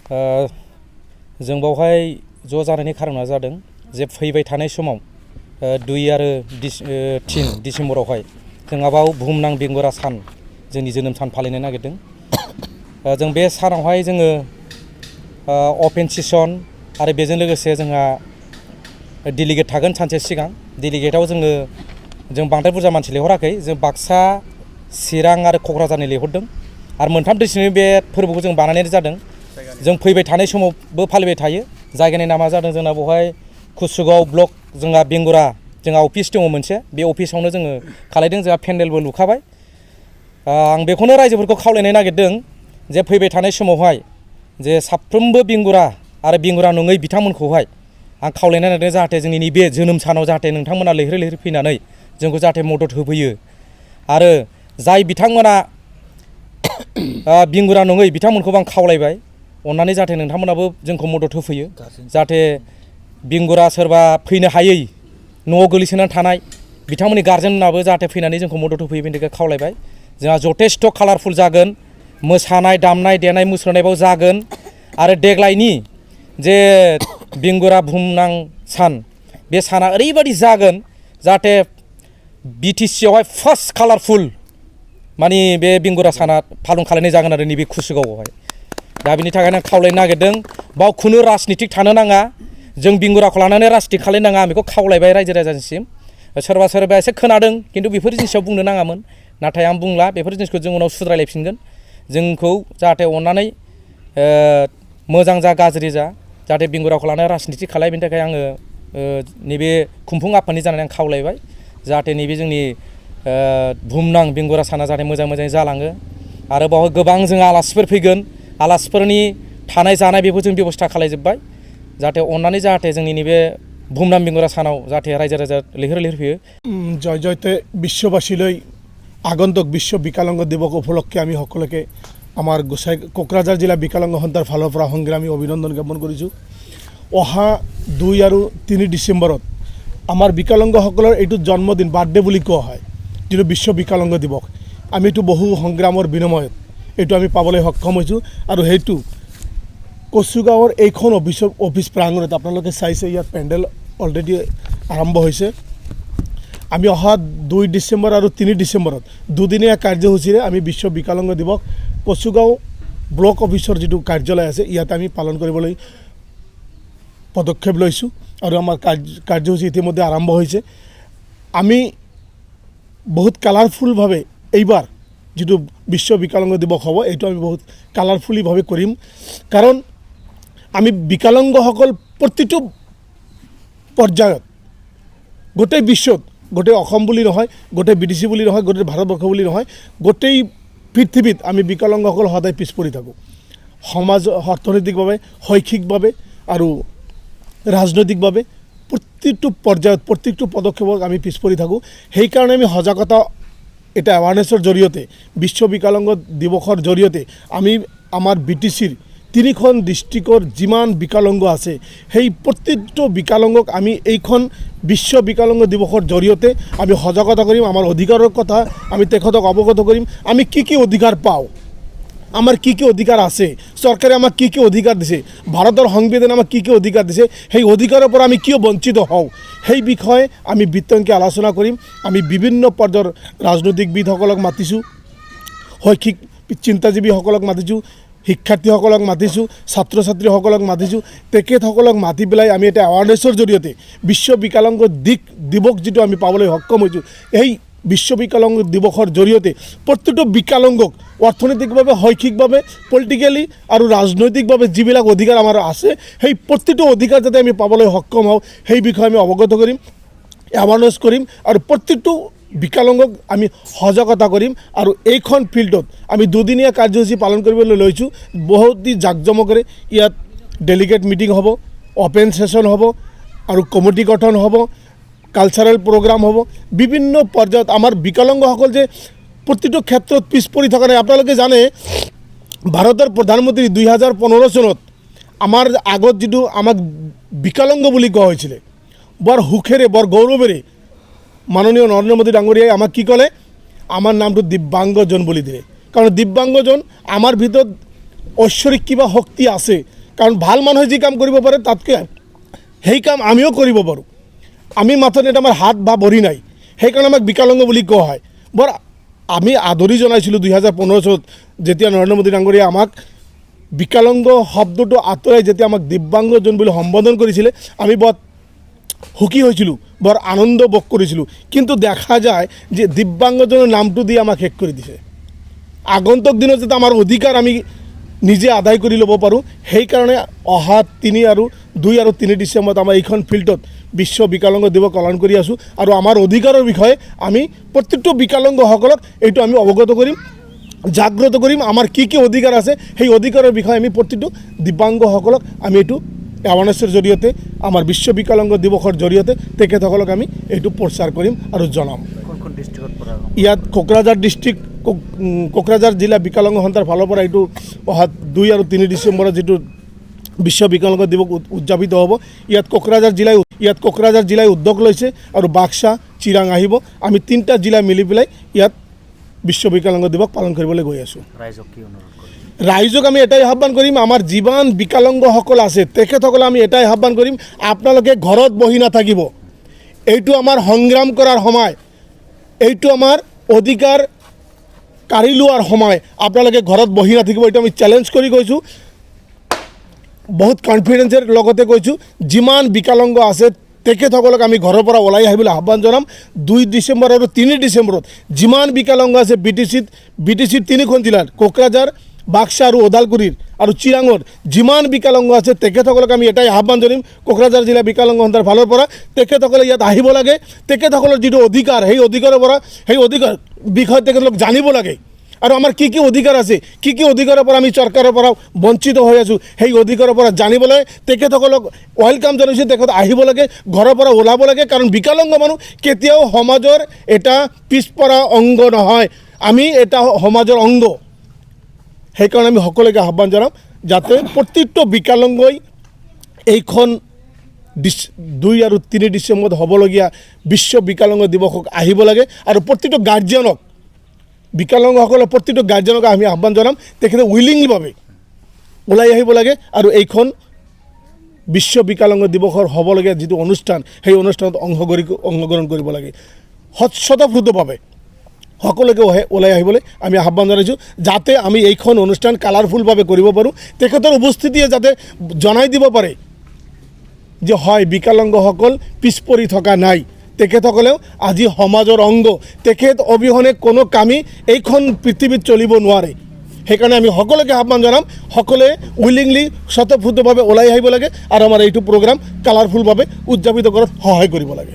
जों बावहाय ज' जानायनि खारना जादों जे फैबाय थानाय समाव 2 आरो 3 डिसेम्बरावहाय जोंहा बाव बुहुमनां बेंगुरा सान जोंनि जोनोम सान फालिनो नागिरदों। जों बे सानावहाय जोङो अपेन सेसन आरो बेजों लोगोसे जोंहा डेलिगेट थागोन सानसे सिगां। डेलिगेटआव जों बांद्राय बुरजा मानसि लिंहराखै, जों बाक्सा, चिरां आरो क'क्राझारनि लिंहरदों आरो मोनथाम डिस्ट्रिक्टनि बे फोरबोखौ जों बानायनाय जादों। जों फैबाय थानाय समावबो फालिबाय थायो। जायगानि नामा जादों जोंना बेवहाय कुसुगाव ब्लक जोंहा बेंगुरा जोंहा अफिस दङ मोनसे, बे अफिसावनो जोङो खालायदों। जोंहा पेन्डेलबो लुखाबाय। आं बेखौनो रायजोफोरखौ खावलायनो नागिरदों जे फैबाय थानाय समावहाय जे साफ्रोमबो बेंगुरा आरो बेंगुरा नङै बिथांमोनखौहाय आं खावलायनो नागिरदों जाहाथे जोंनि नैबे जोनोम सानाव जाहाथे नोंथांमोना लैहोर लैहोर फैनानै जोंखौ जाहाथे मदद होफैयो आरो जाय बिथांमोना बेंगुरा नङै बिथांमोनखौबो आं खावलायबाय अननानै जाहाथे नोंथांमोनाबो जोंखौ मदद होफैयो। जाहाथे बेंगुरा सोरबा फैनो हायै न'आव गोलैसोनानै थानाय बिथांमोननि गार्जेननाबो जाहाथे फैनानै जोंखौ मदद होफैयो बेनि थाखाय खावलायबाय। जोंहा जथेस्थ' कालारफुल जागोन, मोसानाय दामनाय देनाय मुसुरनायबो जागोन आरो देग्लायनि जे बेंगुरा बुहुमनां सान बे साना ओरैबायदि जागोन जाहाथे बिटिसियावहाय फार्स्ट कालारफुल माने बे बेंगुरा साना फालन खालामनाय जागोन आरो नैबे कुसुगावआवहाय। दा बिनि थाखायनो आं खावलायनो नागिरदों बाव खुनु राजनितिक थानो नाङा, जों बेंगुराखौ लानानै राजनितिक खालायनाङा, आं बेखौ खावलायबाय रायजो राजानिसिम। सोरबा सोरबा एसे खोनादों खिन्थु बेफोर जिनिसआव बुंनो नाङामोन, नाथाय आं बुंला। बेफोर जिनिसखौ जों उनाव सुद्रायलायफिनगोन। जोंखौ जाहाथे अननानै मोजां जा गाज्रि जा जाहाथे बेंगुराखौ लानानै राजनितिक खालाय, बेनि थाखाय आङो नैबे खुंफुं आफादनि जानानै आं खावलायबाय जाहाथे नैबे जोंनि बुहुमनां बेंगुरा साना जाहाथे मोजां मोजाङै जालाङो। आरो बावहाय गोबां जोंहा आलासिफोर फैगोन, आलासिफोरनि थानाय जानाय बेखौ जों बेबस्था खालायजोब्बाय जाहाथे अननानै जाहाथे जोंनि नैबे बुहुमनां बेंगुरा सानाव जाहाथे रायजो राजा लैहोर लैहोर फैयो। জয় জয়তে বিশ্ববাসীলৈ আগন্তুক বিশ্ব বিকলাঙ্গ দিৱস উপলক্ষে আমি সকলোকে আমাৰ কোকৰাঝাৰ জিলা বিকলাঙ্গ সন্থাৰ ফালৰ পৰা সংগ্ৰামী অভিনন্দন জ্ঞাপন কৰিছোঁ। অহা 2 আৰু 3 ডিচেম্বৰত আমাৰ বিকলাঙ্গসকলৰ এইটো জন্মদিন, বাৰ্থডে বুলি কোৱা হয়, যিটো বিশ্ব বিকলাঙ্গ দিৱস। আমি এইটো বহু সংগ্ৰামৰ বিনিময়ত এইটো আমি পাবলৈ সক্ষম হৈছোঁ আৰু সেইটো কচুগাঁৱৰ এইখন অফিচ প্ৰাংগণত আপোনালোকে চাইছে, ইয়াত পেণ্ডেল অলৰেডি আৰম্ভ হৈছে। আমি অহা 2 ডিচেম্বৰ আৰু 3 ডিচেম্বৰত দুদিনীয়া কাৰ্যসূচীৰে আমি বিশ্ব বিকলাঙ্গ দিৱস কচুগাঁও ব্লক অফিচৰ যিটো কাৰ্যালয় আছে ইয়াত আমি পালন কৰিবলৈ পদক্ষেপ লৈছোঁ আৰু আমাৰ কাৰ্যসূচী ইতিমধ্যে আৰম্ভ হৈছে। আমি বহুত কালাৰফুলভাৱে এইবাৰ যিটো বিশ্ব বিকলাঙ্গ দিৱস হ'ব এইটো আমি বহুত কালাৰফুলিভাৱে কৰিম, কাৰণ আমি বিকলাঙ্গসকল প্ৰতিটো পৰ্যায়ত গোটেই বিশ্বত, গোটেই অসম বুলি নহয়, গোটেই বিটিচি বুলি নহয়, গোটেই ভাৰতবৰ্ষ বুলি নহয়, গোটেই পৃথিৱীত আমি বিকলাঙ্গসকল সদায় পিছ পৰি থাকোঁ। সমাজ অৰ্থনৈতিকভাৱে, শৈক্ষিকভাৱে আৰু ৰাজনৈতিকভাৱে প্ৰতিটো পৰ্যায়ত প্ৰত্যেকটো পদক্ষেপক আমি পিছ পৰি থাকোঁ। সেইকাৰণে আমি সজাগতা এটা এৱাৰনেছৰ জৰিয়তে বিশ্ব বিকলাঙ্গ দিৱসৰ জৰিয়তে আমি আমাৰ বিটিচিৰ 3খন ডিষ্ট্ৰিক্টৰ যিমান বিকলাঙ্গ আছে সেই প্ৰত্যেকটো বিকলাঙ্গক আমি এইখন বিশ্ব বিকলাঙ্গ দিৱসৰ জৰিয়তে আমি সজাগতা কৰিম। আমাৰ অধিকাৰৰ কথা আমি তেখেতক অৱগত কৰিম। আমি কি অধিকাৰ পাওঁ, আমাৰ কি অধিকাৰ আছে, চৰকাৰে আমাক কি অধিকাৰ দিছে, ভাৰতৰ সংবিধানে আমাক কি অধিকাৰ দিছে, সেই অধিকাৰৰ পৰা আমি কিয় বঞ্চিত হওঁ সেই বিষয়ে আমি বিতংকৈ আলোচনা কৰিম। আমি বিভিন্ন পৰ্যায়ৰ ৰাজনৈতিকবিদসকলক মাতিছোঁ, শৈক্ষিক চিন্তাজীৱীসকলক মাতিছোঁ, শিক্ষাৰ্থীসকলক মাতিছোঁ, ছাত্ৰ ছাত্ৰীসকলক মাতিছোঁ। তেখেতসকলক মাতি পেলাই আমি এটা এৱাৰনেছৰ জৰিয়তে বিশ্ব বিকলাঙ্গ দিৱস যিটো আমি পাবলৈ সক্ষম হৈছোঁ, এই বিশ্ব বিকলাঙ্গ দিৱসৰ জৰিয়তে প্ৰতিটো বিকলাঙ্গক অৰ্থনৈতিকভাৱে, শৈক্ষিকভাৱে, পলিটিকেলি আৰু ৰাজনৈতিকভাৱে যিবিলাক অধিকাৰ আমাৰ আছে সেই প্ৰতিটো অধিকাৰ যাতে আমি পাবলৈ সক্ষম হওঁ সেই বিষয়ে আমি অৱগত কৰিম, এৱাৰনেছ কৰিম আৰু প্ৰত্যেকটো বিকলাঙ্গক আমি সজাগতা কৰিম। আৰু এইখন ফিল্ডত আমি দুদিনীয়া কাৰ্যসূচী পালন কৰিবলৈ লৈছোঁ। বহুত জাকজমকেৰে ইয়াত ডেলিগেট মিটিং হ'ব, অপেন সেশ্যন হ'ব আৰু কমিটি গঠন হ'ব, কালচাৰেল প্ৰগ্ৰাম হ'ব। বিভিন্ন পৰ্যায়ত আমাৰ বিকলাঙ্গসকল যে প্ৰতিটো ক্ষেত্ৰত পিছ পৰি থকা নাই। আপোনালোকে জানে ভাৰতৰ প্ৰধানমন্ত্ৰী 2015 চনত আমাৰ আগত যিটো আমাক বিকলাঙ্গ বুলি কোৱা হৈছিলে, বৰ সুখেৰে বৰ গৌৰৱেৰে মাননীয় নৰেন্দ্ৰ মোদী ডাঙৰীয়াই আমাক কি ক'লে, আমাৰ নামটো দিব্যাংগজন বুলি দিলে। কাৰণ দিব্যাংগজন আমাৰ ভিতৰত ঐশ্বৰিক কিবা শক্তি আছে, কাৰণ ভাল মানুহে যি কাম কৰিব পাৰে তাতকৈ সেই কাম আমিও কৰিব পাৰোঁ। আমি মাত্ৰ এটা আমাৰ হাত বা ভৰি নাই, সেইকাৰণে আমাক বিকলাংগ বুলি কোৱা হয়। বৰ আমি আদৰি জনাইছিলোঁ 2015 চনত যেতিয়া নৰেন্দ্ৰ মোদী ডাঙৰীয়াই আমাক বিকলাংগ শব্দটো আঁতৰাই যেতিয়া আমাক দিব্যাংগজন বুলি সম্বোধন কৰিছিলে, আমি বৰ সুখী হৈছিলোঁ, বৰ আনন্দ ভোগ কৰিছিলোঁ। কিন্তু দেখা যায় যে দিব্যাংগজনৰ নামটো দি আমাক শেষ কৰি দিছে। আগন্তুক দিনত যাতে আমাৰ অধিকাৰ আমি নিজে আদায় কৰি ল'ব পাৰোঁ, সেইকাৰণে অহা 2 আৰু 3 ডিচেম্বৰত আমাৰ এইখন ফিল্ডত বিশ্ব বিকলাংগ দিৱস পালন কৰি আছোঁ। আৰু আমাৰ অধিকাৰৰ বিষয়ে আমি প্ৰত্যেকটো বিকলাংগসকলক এইটো আমি অৱগত কৰিম, জাগ্ৰত কৰিম। আমাৰ কি কি অধিকাৰ আছে সেই অধিকাৰৰ বিষয়ে আমি প্ৰত্যেকটো দিব্যাংগসকলক আমি এইটো এৱাৰনেছৰ জৰিয়তে, আমাৰ বিশ্ব বিকলাংগ দিৱসৰ জৰিয়তে তেখেতসকলক আমি এইটো প্ৰচাৰ কৰিম আৰু জনাম। ইয়াত কোকৰাঝাৰ ডিষ্ট্ৰিক্ট, কোকৰাঝাৰ জিলা বিকলাংগ সন্থাৰ ফালৰ পৰা এইটো অহা 2 আৰু 3 ডিচেম্বৰত যিটো বিশ্ব বিকলাংগ দিৱস উদযাপিত হ'ব, ইয়াত কোকৰাঝাৰ জিলাই উদ্যোগ লৈছে আৰু বাক্সা, চিৰাং আহিব। আমি 3টা জিলা মিলি পেলাই ইয়াত বিশ্ব বিকলাংগ দিৱস পালন কৰিবলৈ গৈ আছোঁ। ৰাইজক আমি এটাই আহ্বান কৰিম, আমাৰ যিমান বিকলাংগসকল আছে তেখেতসকলে আমি এটাই আহ্বান কৰিম, আপোনালোকে ঘৰত বহি নাথাকিব। এইটো আমাৰ সংগ্ৰাম কৰাৰ সময়, এইটো আমাৰ অধিকাৰ কাঢ়ি লোৱাৰ সময়। আপোনালোকে ঘৰত বহি নাথাকিব, এইটো আমি চেলেঞ্জ কৰি কৈছোঁ, বহুত কনফিডেন্সেৰ লগতে কৈছোঁ। যিমান বিকলাংগ আছে তেখেতসকলক আমি ঘৰৰ পৰা ওলাই আহিবলৈ আহ্বান জনাম। 2 ডিচেম্বৰ আৰু 3 ডিচেম্বৰত যিমান বিকলাংগ আছে বিটিচিৰ 3খন জিলাৰ, কোকৰাঝাৰ, বাক্সা আৰু ওদালগুৰিৰ আৰু চিৰাঙৰ যিমান বিকলাংগ আছে তেখেতসকলক আমি এটাই আহ্বান জনাম, কোকৰাঝাৰ জিলা বিকলাংগ সন্থাৰ ফালৰ পৰা তেখেতসকলে ইয়াত আহিব লাগে। তেখেতসকলৰ যিটো অধিকাৰ, সেই অধিকাৰৰ বিষয়ে তেখেতলোক জানিব লাগে। আৰু আমাৰ কি কি অধিকাৰ আছে, কি কি অধিকাৰৰ পৰা আমি চৰকাৰৰ পৰা বঞ্চিত হৈ আছোঁ, সেই অধিকাৰৰ পৰা জানিবলৈ তেখেতসকলক ৱেলকাম জনাইছোঁ। তেখেত আহিব লাগে, ঘৰৰ পৰা ওলাব লাগে, কাৰণ বিকলাংগ মানুহ কেতিয়াও সমাজৰ এটা পিছপৰা অংগ নহয়, আমি এটা সমাজৰ অংগ। সেইকাৰণে আমি সকলোকে আহ্বান জনাম যাতে প্ৰত্যেকটো বিকলাংগই এইখন 2 আৰু 3 ডিচেম্বৰত হ'বলগীয়া বিশ্ব বিকলাংগ দিৱসক আহিব লাগে। আৰু প্ৰত্যেকটো গাৰ্জিয়ানক, বিকলাংগসকলৰ প্ৰত্যেকটো গাৰ্জিয়ানক আমি আহ্বান জনাম, তেখেতে উইলিংলিভাৱে ওলাই আহিব লাগে আৰু এইখন বিশ্ব বিকলাংগ দিৱসৰ হ'বলগীয়া যিটো অনুষ্ঠান, সেই অনুষ্ঠানত অংশগ্ৰহণ কৰিব লাগে। স্বতঃস্ফূৰ্তভাৱে সকলোকে ওলাই আহিবলৈ আমি আহ্বান জনাইছোঁ, যাতে আমি এইখন অনুষ্ঠান কালাৰফুলভাৱে কৰিব পাৰোঁ। তেখেতৰ উপস্থিতিয়ে যাতে জনাই দিব পাৰে যে হয়, বিকলাংগসকল পিছ পৰি থকা নাই, তেখেতসকলেও আজি সমাজৰ অংগ, তেখেত অবিহনে কোনো কামেই এইখন পৃথিৱীত চলিব নোৱাৰে। সেইকাৰণে আমি সকলোকে আহ্বান জনাম, সকলোৱে উইলিংলি স্বতঃস্ফূৰ্তভাৱে ওলাই আহিব লাগে আৰু আমাৰ এইটো প্ৰগ্ৰাম কালাৰফুলভাৱে উদযাপিত কৰাত সহায় কৰিব লাগে।